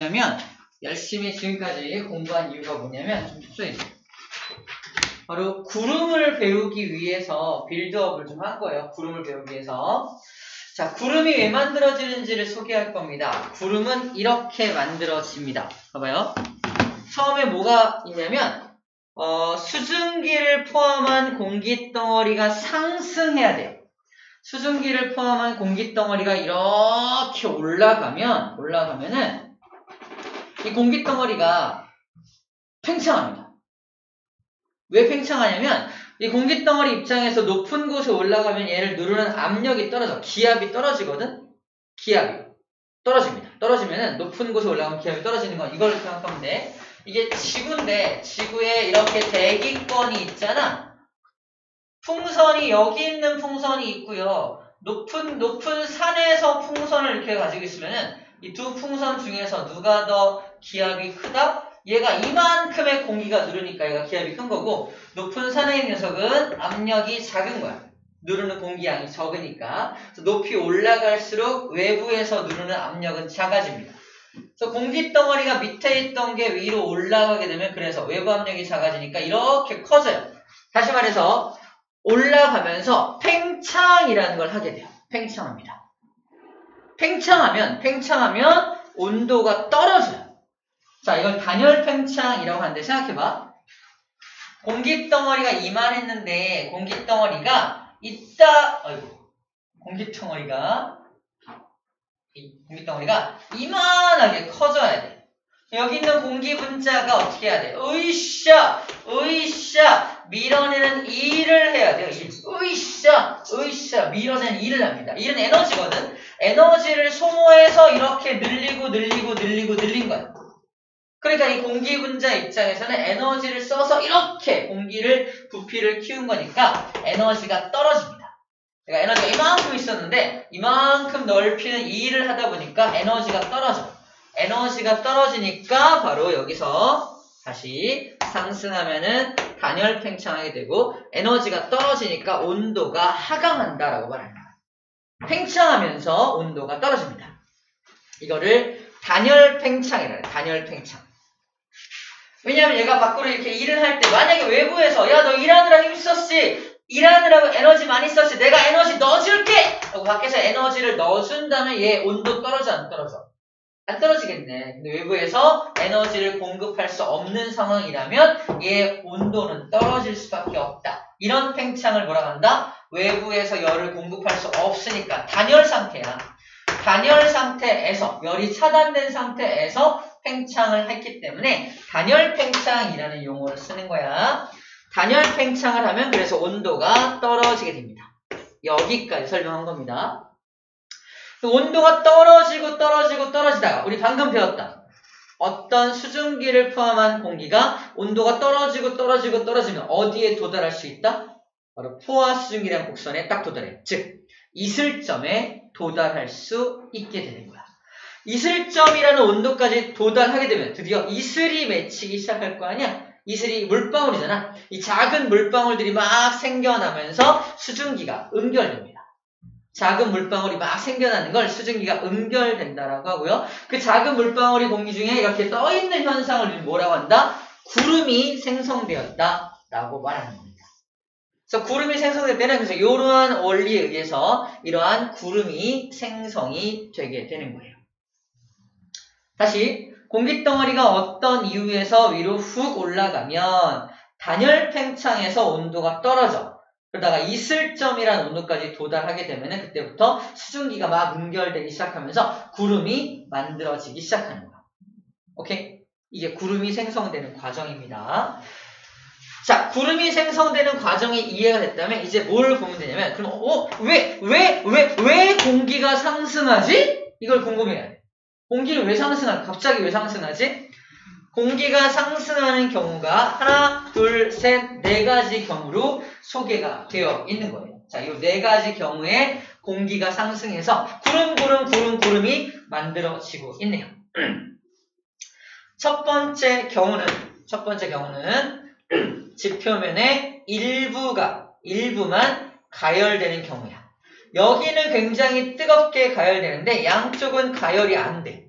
뭐냐면 열심히 지금까지 공부한 이유가 뭐냐면 좀 집중해 주세요. 바로 구름을 배우기 위해서 빌드업을 좀 한 거예요. 구름을 배우기 위해서. 자, 구름이 왜 만들어지는지를 소개할 겁니다. 구름은 이렇게 만들어집니다. 봐봐요. 처음에 뭐가 있냐면 수증기를 포함한 공기덩어리가 상승해야 돼요. 수증기를 포함한 공기덩어리가 이렇게 올라가면은 이 공기덩어리가 팽창합니다. 왜 팽창하냐면 이 공기덩어리 입장에서 높은 곳에 올라가면 얘를 누르는 압력이 떨어져. 기압이 떨어지거든? 기압이 떨어집니다. 떨어지면은 높은 곳에 올라가면 기압이 떨어지는 건 이걸 생각하면 돼. 이게 지구인데 지구에 이렇게 대기권이 있잖아. 풍선이 여기 있는 풍선이 있고요. 높은 산에서 풍선을 이렇게 가지고 있으면은 이 두 풍선 중에서 누가 더 기압이 크다? 얘가 이만큼의 공기가 누르니까 얘가 기압이 큰 거고 높은 산의 녀석은 압력이 작은 거야. 누르는 공기양이 적으니까. 그래서 높이 올라갈수록 외부에서 누르는 압력은 작아집니다. 그래서 공기덩어리가 밑에 있던 게 위로 올라가게 되면 그래서 외부 압력이 작아지니까 이렇게 커져요. 다시 말해서 올라가면서 팽창이라는 걸 하게 돼요. 팽창합니다. 팽창하면 온도가 떨어져요. 자, 이걸 단열 팽창이라고 하는데 생각해봐. 공기덩어리가 이만했는데 공기덩어리가 공기덩어리가 이만하게 커져야 돼. 여기 있는 공기 분자가 어떻게 해야 돼? 으쌰 밀어내는 일을 해야 돼요. 으쌰 밀어내는 일을 합니다. 일은 에너지거든. 에너지를 소모해서 이렇게 늘린 거야. 그러니까 이 공기 분자 입장에서는 에너지를 써서 이렇게 부피를 키운 거니까 에너지가 떨어집니다. 그러니까 에너지가 이만큼 있었는데 이만큼 넓히는 이 일을 하다 보니까 에너지가 떨어져. 에너지가 떨어지니까 바로 여기서 다시 상승하면은 단열 팽창하게 되고 에너지가 떨어지니까 온도가 하강한다라고 말합니다. 팽창하면서 온도가 떨어집니다. 이거를 단열 팽창이라 해요. 단열 팽창. 왜냐하면 얘가 밖으로 이렇게 일을 할 때 만약에 외부에서 야 너 일하느라 힘썼지 일하느라고 에너지 많이 썼지 내가 에너지 넣어줄게 하고 밖에서 에너지를 넣어준다면 얘 온도 떨어져 안 떨어져? 안 떨어지겠네. 근데 외부에서 에너지를 공급할 수 없는 상황이라면 얘 온도는 떨어질 수밖에 없다. 이런 팽창을 뭐라고 한다? 외부에서 열을 공급할 수 없으니까 단열 상태야. 단열 상태에서 열이 차단된 상태에서 팽창을 했기 때문에 단열 팽창이라는 용어를 쓰는 거야. 단열 팽창을 하면 그래서 온도가 떨어지게 됩니다. 여기까지 설명한 겁니다. 온도가 떨어지다가 우리 방금 배웠다. 어떤 수증기를 포함한 공기가 온도가 떨어지면 어디에 도달할 수 있다? 바로 포화 수증기라는 곡선에 딱 도달해. 즉 이슬점에 도달할 수 있게 되는 거야. 이슬점이라는 온도까지 도달하게 되면 드디어 이슬이 맺히기 시작할 거 아니야? 이슬이 물방울이잖아. 이 작은 물방울들이 막 생겨나면서 수증기가 응결됩니다. 작은 물방울이 막 생겨나는 걸 수증기가 응결된다라고 하고요. 그 작은 물방울이 공기 중에 이렇게 떠있는 현상을 뭐라고 한다? 구름이 생성되었다라고 말하는 겁니다. 그래서 구름이 생성될 때는 그래서 이러한 원리에 의해서 이러한 구름이 생성이 되게 되는 거예요. 다시 공기덩어리가 어떤 이유에서 위로 훅 올라가면 단열 팽창에서 온도가 떨어져. 그러다가 이슬점이라는 온도까지 도달하게 되면 그때부터 수증기가 막 응결되기 시작하면서 구름이 만들어지기 시작하는 거야. 오케이? 이게 구름이 생성되는 과정입니다. 자, 구름이 생성되는 과정이 이해가 됐다면 이제 뭘 보면 되냐면 그럼 왜 공기가 상승하지? 이걸 궁금해야 돼. 공기를 왜 상승하지? 갑자기 왜 상승하지? 공기가 상승하는 경우가 하나, 둘, 셋, 네 가지 경우로 소개가 되어 있는 거예요. 자, 이 네 가지 경우에 공기가 상승해서 구름이 만들어지고 있네요. 첫 번째 경우는 지표면의 일부만 가열되는 경우야. 여기는 굉장히 뜨겁게 가열되는데 양쪽은 가열이 안 돼.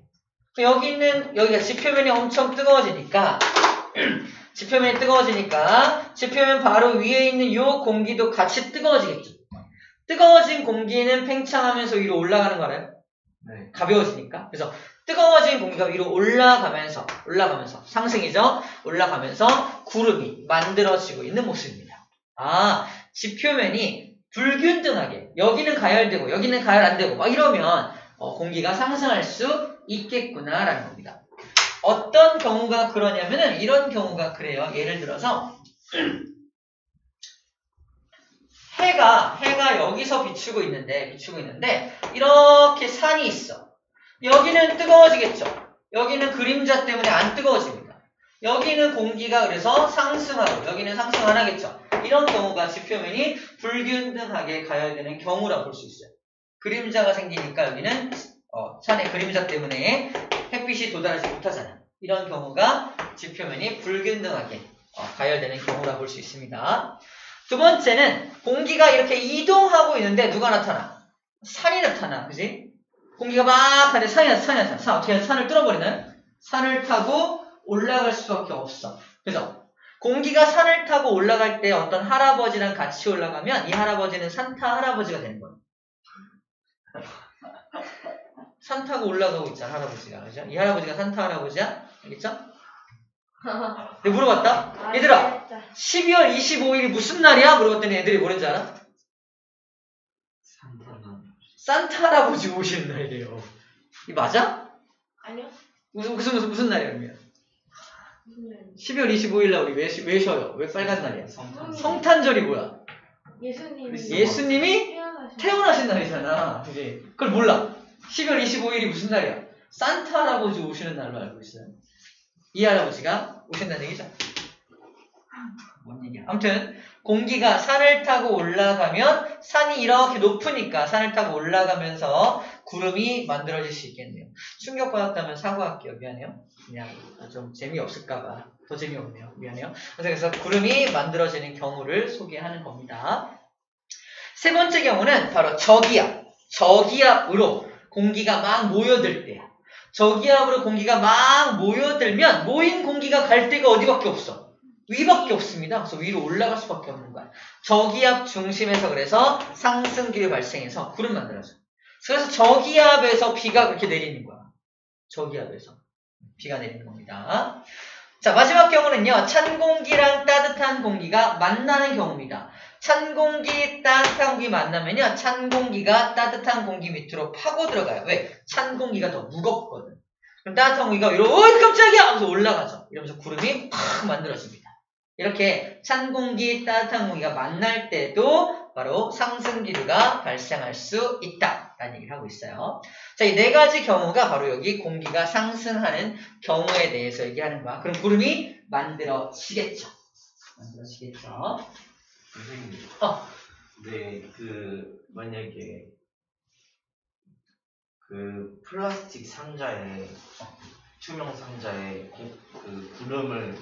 여기가 지표면이 엄청 뜨거워지니까 지표면 바로 위에 있는 요 공기도 같이 뜨거워지겠죠. 뜨거워진 공기는 팽창하면서 위로 올라가는 거 알아요? 네. 가벼워지니까. 그래서 뜨거워진 공기가 위로 올라가면서 상승이죠. 올라가면서 구름이 만들어지고 있는 모습입니다. 지표면이 불균등하게 여기는 가열되고 여기는 가열 안 되고 막 이러면 공기가 상승할 수 있겠구나라는 겁니다. 어떤 경우가 그러냐면은 이런 경우가 그래요. 예를 들어서 해가 여기서 비추고 있는데 이렇게 산이 있어. 여기는 뜨거워지겠죠. 여기는 그림자 때문에 안 뜨거워집니다. 여기는 공기가 그래서 상승하고 여기는 상승 안 하겠죠. 이런 경우가 지표면이 불균등하게 가열되는 경우라 볼 수 있어요. 그림자가 생기니까 여기는 산의 그림자 때문에 햇빛이 도달하지 못하잖아. 이런 경우가 지표면이 불균등하게 가열되는 경우라 볼 수 있습니다. 두 번째는 공기가 이렇게 이동하고 있는데 누가 나타나? 산이 나타나. 그지? 공기가 막 가는데 산이 나타나. 어떻게 해서 산을 뚫어버리나요? 산을 타고 올라갈 수밖에 없어. 그래서 공기가 산을 타고 올라갈 때 어떤 할아버지랑 같이 올라가면 이 할아버지는 산타 할아버지가 되는 거예요. 산 타고 올라가고 있잖아, 할아버지가. 그죠? 이 할아버지가 산타 할아버지야? 알겠죠? 내가 물어봤다? 얘들아, 12월 25일이 무슨 날이야? 물어봤더니 애들이 뭐랬는지 알아? 산타 할아버지 오시는 날이래요. 이 맞아? 아니요. 무슨 날이야, 그러면? 12월 25일 날 우리 왜 쉬어요? 왜 빨간 날이야? 성탄절이 뭐야? 예수님이 태어나신 날이잖아. 그지? 그걸 몰라. 12월 25일이 무슨 날이야? 산타 할아버지 오시는 날로 알고 있어요. 이 할아버지가 오신다는 얘기죠. 뭔 얘기야? 아무튼 공기가 산을 타고 올라가면 산이 이렇게 높으니까 산을 타고 올라가면서 구름이 만들어질 수 있겠네요. 충격받았다면 사과할게요. 미안해요. 그냥 좀 재미없을까봐 더 재미없네요. 미안해요. 그래서 구름이 만들어지는 경우를 소개하는 겁니다. 세 번째 경우는 바로 저기압으로 공기가 막 모여들 때야. 저기압으로 공기가 막 모여들면 모인 공기가 갈 데가 어디밖에 없어? 위밖에 없습니다. 그래서 위로 올라갈 수밖에 없는 거야. 저기압 중심에서 그래서 상승기를 발생해서 구름 만들어져. 그래서 저기압에서 비가 그렇게 내리는 거야. 저기압에서 비가 내리는 겁니다. 자, 마지막 경우는요. 찬 공기랑 따뜻한 공기가 만나는 경우입니다. 찬 공기, 따뜻한 공기 만나면요. 찬 공기가 따뜻한 공기 밑으로 파고 들어가요. 왜? 찬 공기가 더 무겁거든. 그럼 따뜻한 공기가 위로 깜짝이야! 하면서 올라가죠. 이러면서 구름이 팍 만들어집니다. 이렇게 찬 공기, 따뜻한 공기가 만날 때도 바로 상승기류가 발생할 수 있다라는 얘기를 하고 있어요. 자, 이 네 가지 경우가 바로 여기 공기가 상승하는 경우에 대해서 얘기하는 거야. 그럼 구름이 만들어지겠죠. 선생님. 네, 만약에 플라스틱 상자에 투명 상자에 구름을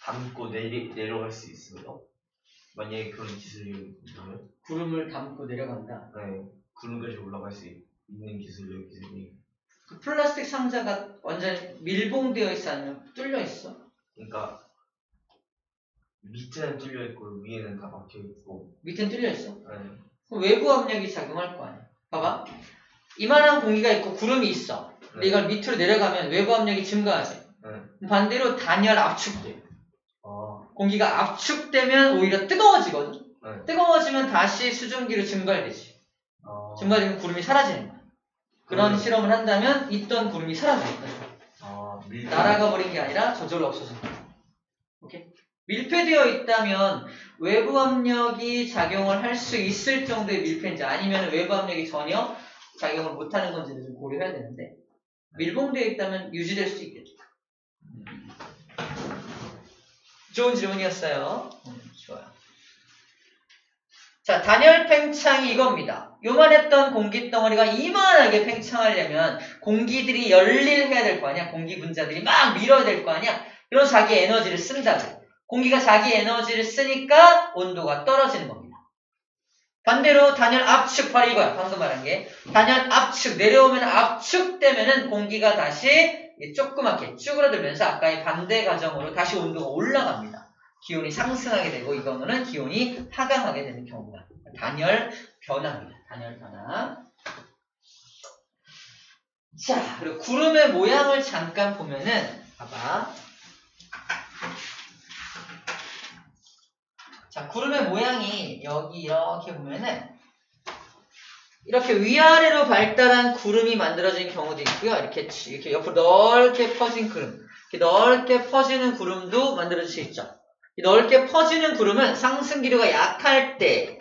담고 내려갈 수 있어요? 만약에 그런 기술이 있다면? 구름을 담고 내려간다. 네, 구름까지 올라갈 수 있는 기술이. 그 플라스틱 상자가 완전 밀봉되어 있어 아니면 뚫려 있어? 그러니까 밑에는 뚫려 있고 위에는 다 막혀 있고. 밑에는 뚫려 있어? 네. 그럼 외부 압력이 작용할 거 아니야. 봐봐. 이만한 공기가 있고 구름이 있어. 근데 네. 이걸 밑으로 내려가면 외부 압력이 증가하지. 네. 반대로 단열 압축돼. 공기가 압축되면 오히려 뜨거워지거든. 네. 뜨거워지면 다시 수증기로 증발되지. 증발되면 구름이 사라지는 거야. 그런 실험을 한다면 있던 구름이 사라집니다. 날아가 버린 게 아니라 저절로 없어진 거야. 오케이? 밀폐되어 있다면 외부 압력이 작용을 할 수 있을 정도의 밀폐인지 아니면 외부 압력이 전혀 작용을 못하는 건지를 좀 고려해야 되는데 밀봉되어 있다면 유지될 수 있겠죠. 좋은 질문이었어요. 좋아요. 자, 단열 팽창이 이겁니다. 요만했던 공기덩어리가 이만하게 팽창하려면 공기들이 열일해야 될 거 아니야. 공기 분자들이 막 밀어야 될 거 아니야. 그런 자기 에너지를 쓴다고. 공기가 자기 에너지를 쓰니까 온도가 떨어지는 겁니다. 반대로 단열 압축, 바로 이거야. 방금 말한 게. 단열 압축, 내려오면 압축되면은 공기가 다시 조그맣게 쭈그러들면서 아까의 반대 과정으로 다시 온도가 올라갑니다. 기온이 상승하게 되고 이거는 기온이 하강하게 되는 경우가 단열 변화입니다. 단열 변화. 자, 그리고 구름의 모양을 잠깐 보면은 봐봐. 자, 구름의 모양이 여기 이렇게 보면은 이렇게 위아래로 발달한 구름이 만들어진 경우도 있고요. 이렇게 옆으로 넓게 퍼진 구름. 이렇게 넓게 퍼지는 구름도 만들어질 수 있죠. 이 넓게 퍼지는 구름은 상승기류가 약할 때,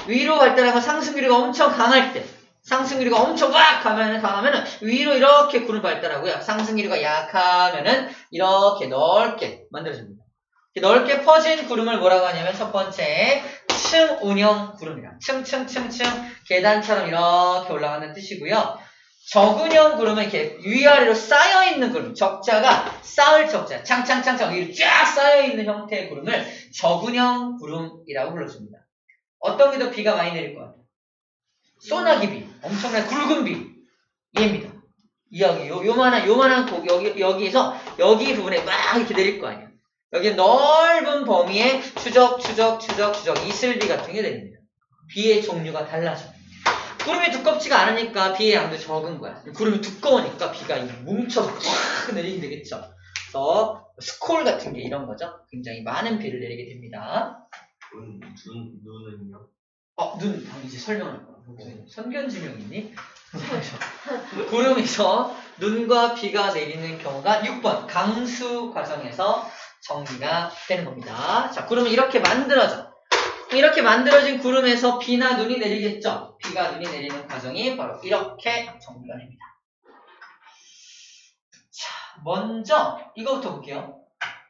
위로 발달하고 상승기류가 엄청 강할 때, 상승기류가 엄청 막 강하면은 위로 이렇게 구름 발달하고요. 상승기류가 약하면은 이렇게 넓게 만들어집니다. 넓게 퍼진 구름을 뭐라고 하냐면 첫 번째 층운형 구름이랑 층층층층 계단처럼 이렇게 올라가는 뜻이고요. 적운형 구름은 이렇게 위아래로 쌓여있는 구름, 적자가 쌓을 적자, 창창창창 위로 쫙 쌓여있는 형태의 구름을 적운형 구름이라고 불러줍니다. 어떤 게 더 비가 많이 내릴 것 같아요? 소나기 비, 엄청난 굵은 비, 얘입니다. 여기 요만한 여기에서 여기 부분에 막 이렇게 내릴 거 아니에요. 여기 넓은 범위에 추적 이슬비 같은 게 내립니다. 비의 종류가 달라져. 구름이 두껍지가 않으니까 비의 양도 적은 거야. 구름이 두꺼우니까 비가 뭉쳐서 확 내리게 되겠죠. 그래서 스콜 같은 게 이런 거죠. 굉장히 많은 비를 내리게 됩니다. 눈은요? 눈 이제 설명할 거야. 선견지명 있니? 구름에서 눈과 비가 내리는 경우가 6번 강수 과정에서 정리가 되는 겁니다. 자, 구름은 이렇게 만들어져. 이렇게 만들어진 구름에서 비나 눈이 내리겠죠. 비가 눈이 내리는 과정이 바로 이렇게 정리가 됩니다. 자, 먼저 이거부터 볼게요.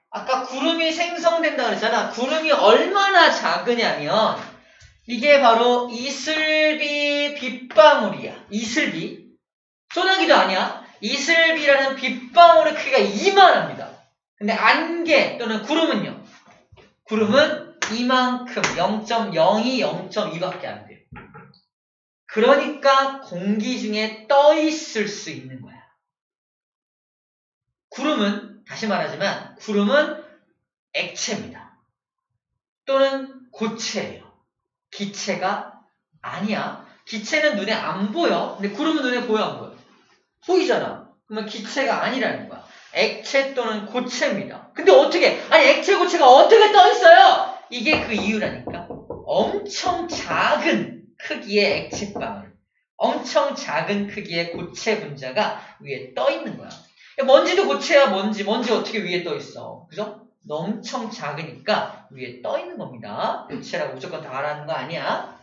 아까 구름이 생성된다 그랬잖아. 구름이 얼마나 작으냐면 이게 바로 이슬비 빗방울이야. 이슬비. 소나기도 아니야. 이슬비라는 빗방울의 크기가 이만합니다. 근데 안개 또는 구름은요. 구름은 이만큼 0.02, 0.2밖에 안 돼요. 그러니까 공기 중에 떠 있을 수 있는 거야. 구름은 다시 말하지만 구름은 액체입니다. 또는 고체예요. 기체가 아니야. 기체는 눈에 안 보여. 근데 구름은 눈에 보여 안 보여? 보이잖아. 그러면 기체가 아니라는 거야. 액체 또는 고체입니다. 근데 어떻게? 아니 액체 고체가 어떻게 떠 있어요? 이게 그 이유라니까. 엄청 작은 크기의 액체방울, 엄청 작은 크기의 고체 분자가 위에 떠 있는 거야. 먼지도 고체야. 먼지 어떻게 위에 떠 있어? 그죠? 엄청 작으니까 위에 떠 있는 겁니다. 고체라고 무조건 다 알아는 거 아니야.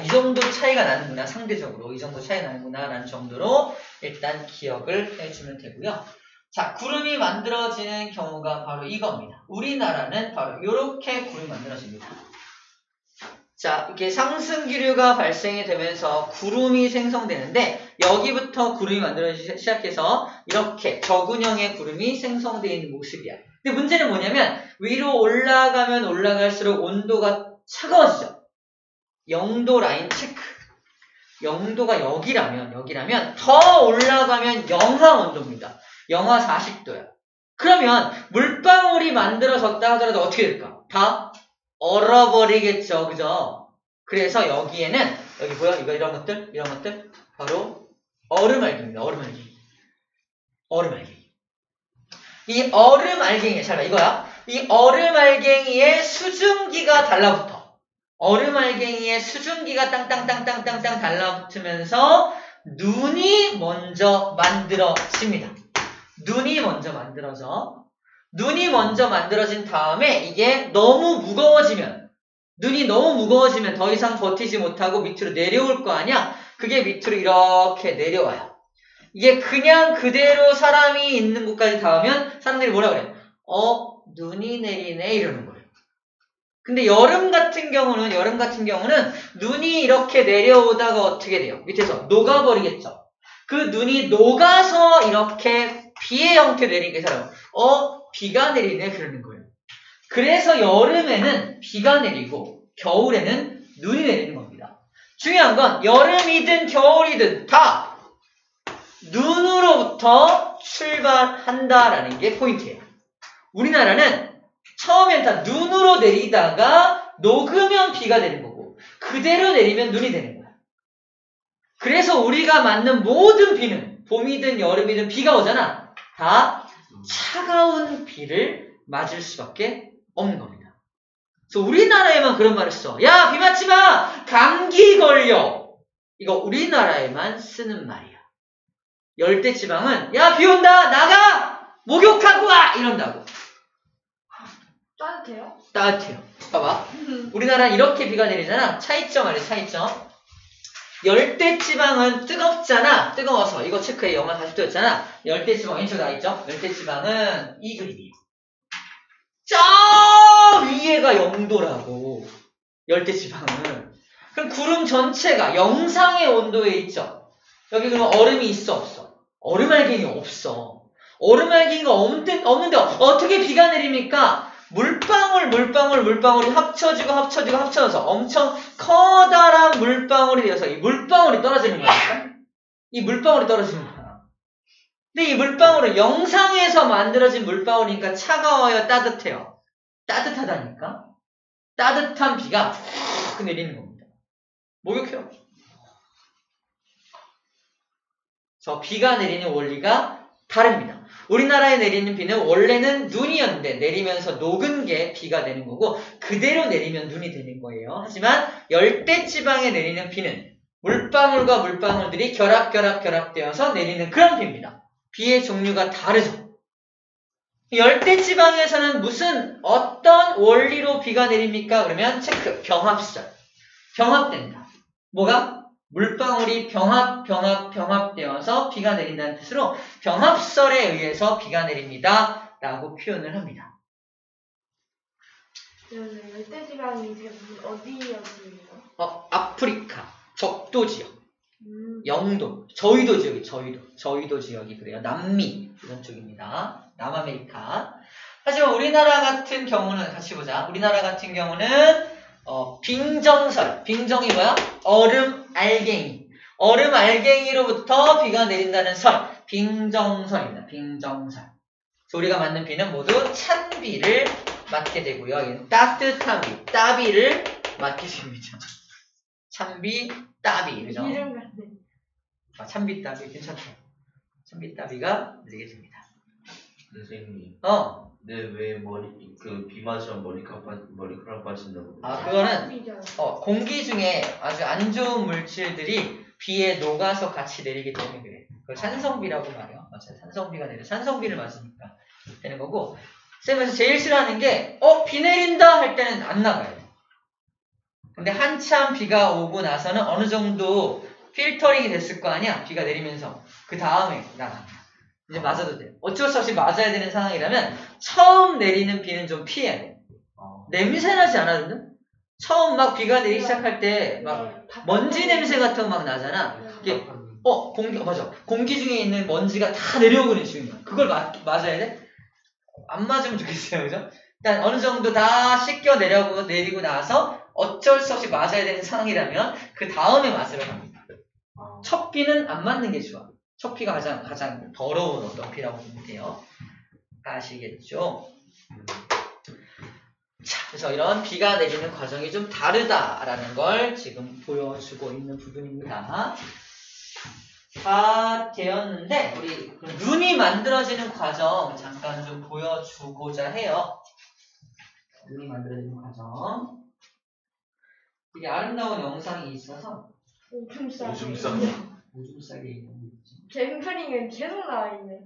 이 정도 차이가 나는구나. 상대적으로 이 정도 차이 나는구나 라는 정도로 일단 기억을 해주면 되고요. 자, 구름이 만들어지는 경우가 바로 이겁니다. 우리나라는 바로 이렇게 구름이 만들어집니다. 자, 이렇게 상승기류가 발생이 되면서 구름이 생성되는데 여기부터 구름이 만들어지기 시작해서 이렇게 적운형의 구름이 생성되어 있는 모습이야. 근데 문제는 뭐냐면 위로 올라가면 올라갈수록 온도가 차가워지죠. 0도 라인 체크. 0도가 여기라면 더 올라가면 영하 온도입니다. 영하 40도야. 그러면 물방울이 만들어졌다 하더라도 어떻게 될까? 다 얼어버리겠죠. 그죠? 그래서 여기에는 여기 뭐야? 이런 것들 바로 얼음알갱이입니다. 얼음알갱이. 이 얼음알갱이 잘 봐. 이거야. 이 얼음알갱이의 수증기가 달라붙어. 얼음알갱이의 수증기가 땅땅땅땅땅땅 달라붙으면서 눈이 먼저 만들어집니다. 눈이 먼저 만들어진 다음에 이게 너무 무거워지면 눈이 너무 무거워지면 더 이상 버티지 못하고 밑으로 내려올 거 아니야? 그게 밑으로 이렇게 내려와요. 이게 그냥 그대로 사람이 있는 곳까지 닿으면 사람들이 뭐라 그래? 눈이 내리네 이러는 거예요. 근데 여름 같은 경우는 눈이 이렇게 내려오다가 어떻게 돼요? 밑에서 녹아버리겠죠. 그 눈이 녹아서 이렇게 비의 형태로 내리게 사람 비가 내리네 그러는 거예요. 그래서 여름에는 비가 내리고 겨울에는 눈이 내리는 겁니다. 중요한 건 여름이든 겨울이든 다 눈으로부터 출발한다라는 게 포인트예요. 우리나라는 처음엔 다 눈으로 내리다가 녹으면 비가 되는 거고 그대로 내리면 눈이 되는 거야. 그래서 우리가 맞는 모든 비는 봄이든 여름이든 비가 오잖아. 다 차가운 비를 맞을 수밖에 없는 겁니다. 그래서 우리나라에만 그런 말을 써. 야, 비 맞지 마! 감기 걸려! 이거 우리나라에만 쓰는 말이야. 열대지방은 야, 비 온다! 나가! 목욕하고 와! 이런다고. 따뜻해요? 따뜻해요. 봐봐. 우리나라는 이렇게 비가 내리잖아. 차이점 알려, 차이점. 열대지방은 뜨겁잖아. 뜨거워서. 이거 체크해. 영하 40도였잖아. 열대지방 왼쪽 나와있죠? 열대지방은 이 그림이에요. 저 위에가 0도라고. 열대지방은. 그럼 구름 전체가 영상의 온도에 있죠? 여기 그러면 얼음이 있어, 없어? 얼음알갱이 없어. 얼음알갱이가 없는데 어떻게 비가 내립니까? 물방울이 합쳐져서 엄청 커다란 물방울이 되어서 이 물방울이 떨어지는 거니까. 이 물방울이 떨어지는 거야. 근데 이 물방울은 영상에서 만들어진 물방울이니까 차가워요, 따뜻해요? 따뜻하다니까? 따뜻한 비가 훅 내리는 겁니다. 목욕해요. 저 비가 내리는 원리가 다릅니다. 우리나라에 내리는 비는 원래는 눈이었는데 내리면서 녹은 게 비가 되는 거고 그대로 내리면 눈이 되는 거예요. 하지만 열대지방에 내리는 비는 물방울과 물방울들이 결합되어서 내리는 그런 비입니다. 비의 종류가 다르죠. 열대지방에서는 어떤 원리로 비가 내립니까? 그러면 체크, 병합설. 병합된다. 뭐가? 물방울이 병합되어서 비가 내린다는 뜻으로 병합설에 의해서 비가 내립니다. 라고 표현을 합니다. 열대지방이 대부분 어디예요? 아프리카, 적도 지역, 영도, 저위도 지역이 저위도 지역이 그래요. 남미 이런 쪽입니다. 남아메리카. 하지만 우리나라 같은 경우는 같이 보자. 우리나라 같은 경우는 빙정설. 빙정이 뭐야? 얼음 알갱이로부터 비가 내린다는 설. 빙정설입니다. 빙정설. 그래서 우리가 맞는 비는 모두 찬 비를 맞게 되고요. 따뜻한 비, 따비를 맞게 됩니다. 찬비, 따비. 그죠? 이름 같네. 찬비, 따비. 괜찮다. 찬비, 따비가 되게 됩니다. 선생님. 네, 왜 비 맞으면 머리카락 빠진다고. 그거는 공기 중에 아주 안 좋은 물질들이 비에 녹아서 같이 내리기 때문에 그래. 그걸 산성비라고 말해요. 맞아요. 산성비가 내려. 산성비를 맞으니까 되는 거고. 쌤에서 제일 싫어하는 게 비 내린다 할 때는 안 나가요. 근데 한참 비가 오고 나서는 어느 정도 필터링이 됐을 거 아니야. 비가 내리면서 그 다음에 나갑니다. 이제 맞아도 돼요. 어쩔 수 없이 맞아야 되는 상황이라면 처음 내리는 비는 좀 피해야 돼요. 냄새 나지 않아요? 처음 막 비가 내리기 시작할 때 막 먼지 냄새 같은 거 막 나잖아. 이게 맞아. 공기 중에 있는 먼지가 다 내려오는 중이야. 그걸 맞아야 돼? 안 맞으면 좋겠어요. 그죠? 일단 어느 정도 다 씻겨 내리고 나서 어쩔 수 없이 맞아야 되는 상황이라면 그 다음에 맞으러 갑니다. 첫 비는 안 맞는 게 좋아. 첫 비가 가장 더러운 어떤 비라고 보면 돼요. 아시겠죠? 자, 그래서 이런 비가 내리는 과정이 좀 다르다라는 걸 지금 보여주고 있는 부분입니다. 다 되었는데 우리 눈이 만들어지는 과정 잠깐 좀 보여주고자 해요. 눈이 만들어지는 과정. 되게 아름다운 영상이 있어서 오줌싸게 있는 거 있지. 갱플링은 계속 나와있네.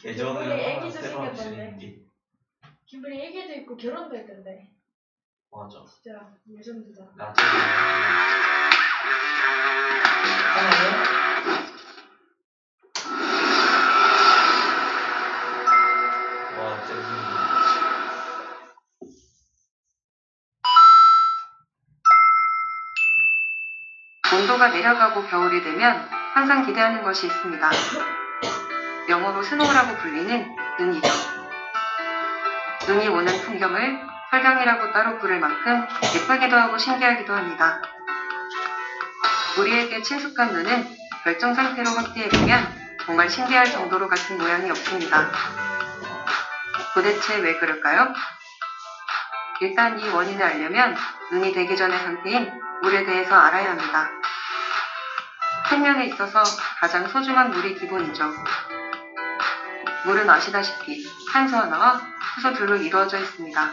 계정을 김플링 하나 애기도 새로 생겼던데. 하시는 게. 김플링 애기도 있고 결혼도 했던데. 맞아. 진짜 레전드다. 나중에. 와, 진짜. 온도가 내려가고 겨울이 되면 항상 기대하는 것이 있습니다. 영어로 스노우라고 불리는 눈이죠. 눈이 오는 풍경을 활경이라고 따로 부를 만큼 예쁘기도 하고 신기하기도 합니다. 우리에게 친숙한 눈은 결정 상태로 확대해보면 정말 신기할 정도로 같은 모양이 없습니다. 도대체 왜 그럴까요? 일단 이 원인을 알려면 눈이 되기 전의 상태인 물에 대해서 알아야 합니다. 생명에 있어서 가장 소중한 물이 기본이죠. 물은 아시다시피 산소 하나와 수소 둘로 이루어져 있습니다.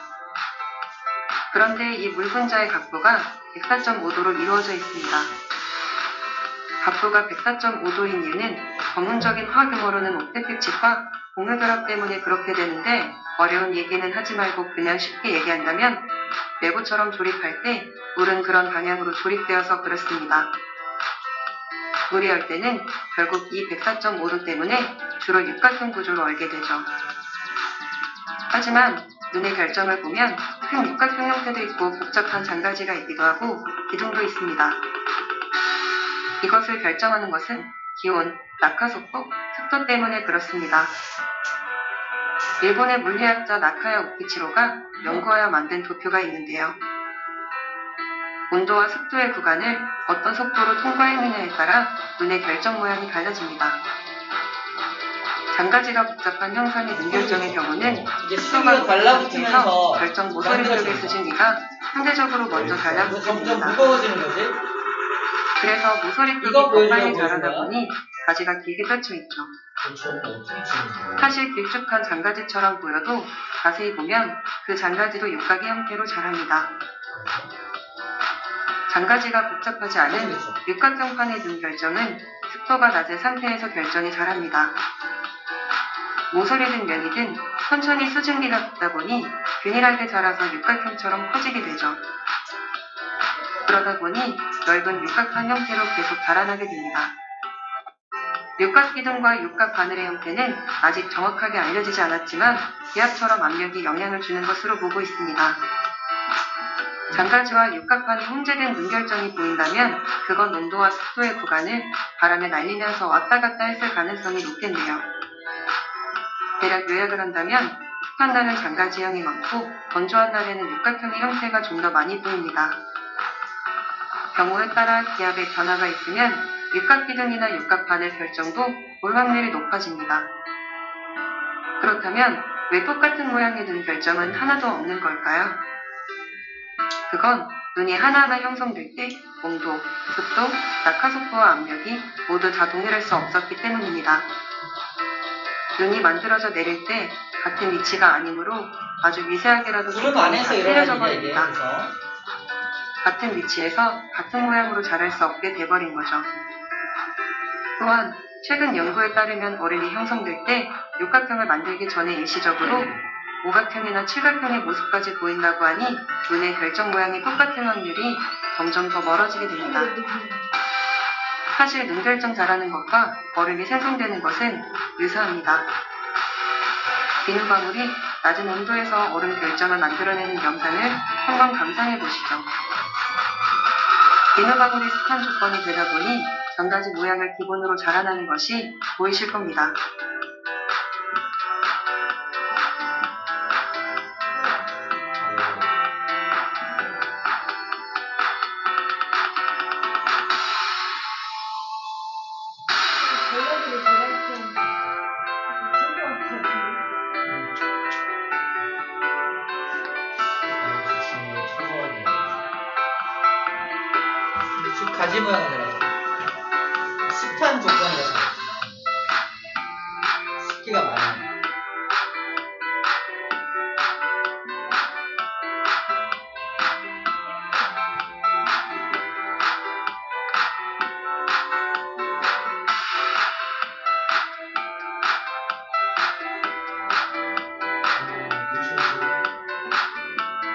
그런데 이 물 분자의 각도가 104.5도로 이루어져 있습니다. 각도가 104.5도인 이유는 전문적인 화학 용어로는 옥텟빛과 공유결합 때문에 그렇게 되는데 어려운 얘기는 하지 말고 그냥 쉽게 얘기한다면 내부처럼 조립할 때 물은 그런 방향으로 조립되어서 그렇습니다. 물이 열 때는 결국 이 104.5도 때문에 주로 육각형 구조로 얼게 되죠. 하지만 눈의 결정을 보면 큰 육각형 형태도 있고 복잡한 장가지가 있기도 하고 기둥도 있습니다. 이것을 결정하는 것은 기온, 낙하속도, 습도 때문에 그렇습니다. 일본의 물리학자 나카야 오키치로가 연구하여 만든 도표가 있는데요. 온도와 습도의 구간을 어떤 속도로 통과했느냐에 따라 눈의 결정 모양이 달라집니다. 장가지가 복잡한 형상의 눈 결정의 경우는 이게 습도가 수위가 달라붙으면서 결정 모서리 쪽의 수증기가 상대적으로 먼저 점점 달라붙습니다. 무거워지는 거지? 그래서 모서리 쪽이 이거 더 빨리 보여주려고 자라다 했구나. 보니 가지가 길게 펼쳐 있죠. 저거 어떻게 치는 거예요? 사실 길쭉한 장가지처럼 보여도 자세히 보면 그 장가지도 육각의 형태로 자랍니다. 장가지가 복잡하지 않은 육각형판의 눈 결정은 습도가 낮은 상태에서 결정이 잘합니다. 모서리든 면이든 천천히 수증기가 붙다 보니 균일하게 자라서 육각형처럼 커지게 되죠. 그러다 보니 넓은 육각판 형태로 계속 자라나게 됩니다. 육각기둥과 육각바늘의 형태는 아직 정확하게 알려지지 않았지만 기압처럼 압력이 영향을 주는 것으로 보고 있습니다. 장가지와 육각판이 혼재된 눈 결정이 보인다면 그건 온도와 습도의 구간을 바람에 날리면서 왔다 갔다 했을 가능성이 높겠네요. 대략 요약을 한다면 습한 날은 장가지형이 많고 건조한 날에는 육각형의 형태가 좀 더 많이 보입니다. 경우에 따라 기압의 변화가 있으면 육각기둥이나 육각바늘 결정도 올 확률이 높아집니다. 그렇다면 왜 똑같은 모양의 눈 결정은 하나도 없는 걸까요? 그건 눈이 하나하나 형성될 때 온도, 습도, 낙하속도와 압력이 모두 다 동일할 수 없었기 때문입니다. 눈이 만들어져 내릴 때 같은 위치가 아니므로 아주 미세하게라도 구름 조금이 안에서 다 일어나는 틀려져 일이야 이게. 버립니다. 그래서 같은 위치에서 같은 모양으로 자랄 수 없게 돼버린 거죠. 또한 최근 연구에 따르면 얼음이 형성될 때 육각형을 만들기 전에 일시적으로 오각형이나 칠각형의 모습까지 보인다고 하니 눈의 결정 모양이 똑같은 확률이 점점 더 멀어지게 됩니다. 사실 눈 결정 잘하는 것과 얼음이 생성되는 것은 유사합니다. 비누방울이 낮은 온도에서 얼음 결정을 만들어내는 영상을 한번 감상해 보시죠. 비누방울이 습한 조건이 되다 보니 장가지 모양을 기본으로 자라나는 것이 보이실 겁니다. 전략을 제가 좀 챙겨올 것 같은데. 쭉 가지 모양을 내라고. 습한 조건이라서 습기가 많아요.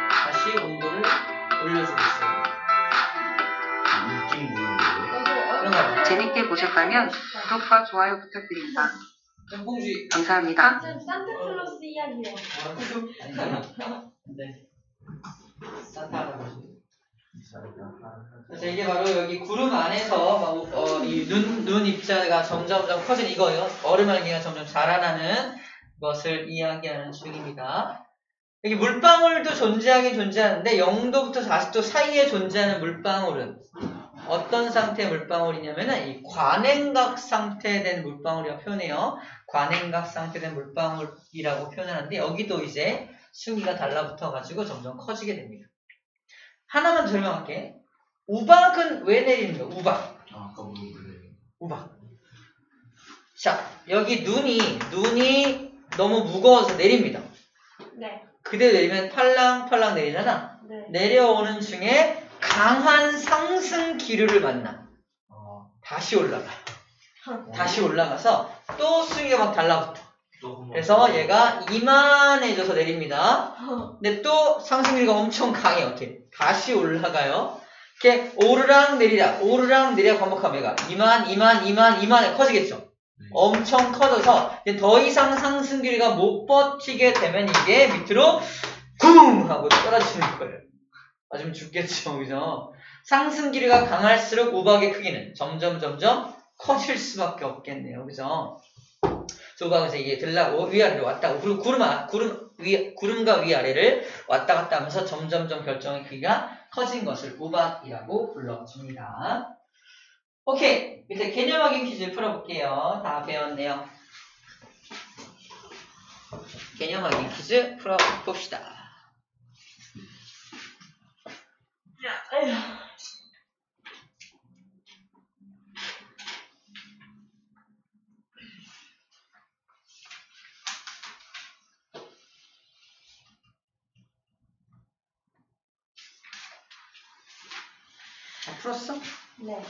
다시 온도를 올려주고 있어요. 일찍 누는 거예요? 그런가 봐. 재밌게 보셨다면 구독과 좋아요 부탁드립니다. 봉지. 감사합니다. 좀 산타클로스 이야기요. 아닌가요? 네. 산타 할아버지. 그래서 이게 바로 여기 구름 안에서 이 눈 입자가 점점점 커지는 이거예요. 얼음알기가 점점 자라나는 것을 이야기하는 중입니다. 여기 물방울도 존재하긴 존재하는데 0도부터 40도 사이에 존재하는 물방울은 어떤 상태의 물방울이냐면은 이 관행각 상태된 물방울이라고 표현해요. 관행각 상태된 물방울이라고 표현하는데 여기도 이제 숭이가 달라붙어가지고 점점 커지게 됩니다. 하나만 더 설명할게. 우박은 왜 내리는 거야? 우박. 아까 물어볼래. 우박. 자, 여기 눈이 너무 무거워서 내립니다. 네. 그대로 내리면 팔랑팔랑 내리잖아. 네. 내려오는 중에 강한 상승 기류를 만나. 다시 올라가. 다시 올라가서 또 숭이가 막 달라붙어. 그래서 얘가 이만해져서 내립니다. 근데 또 상승 기류가 엄청 강해요. 어떻게? 다시 올라가요. 이렇게 오르락 내리락 반복하면 얘가 이만에 커지겠죠. 엄청 커져서 이제 더 이상 상승 기류가 못 버티게 되면 이게 밑으로 쿵 하고 떨어지는 거예요. 맞으면 죽겠죠, 그죠? 상승 기류가 강할수록 우박의 크기는 점점 커질 수밖에 없겠네요, 그죠? 우박은 이게 들라고 위아래로 왔다, 그리고 구름과 위아래를 왔다 갔다 하면서 점점 결정의 크기가 커진 것을 우박이라고 불러줍니다. 오케이, 이제 개념 확인 퀴즈 풀어볼게요. 다 배웠네요. 개념 확인 퀴즈 풀어봅시다. 에휴. 다 풀었어? 네.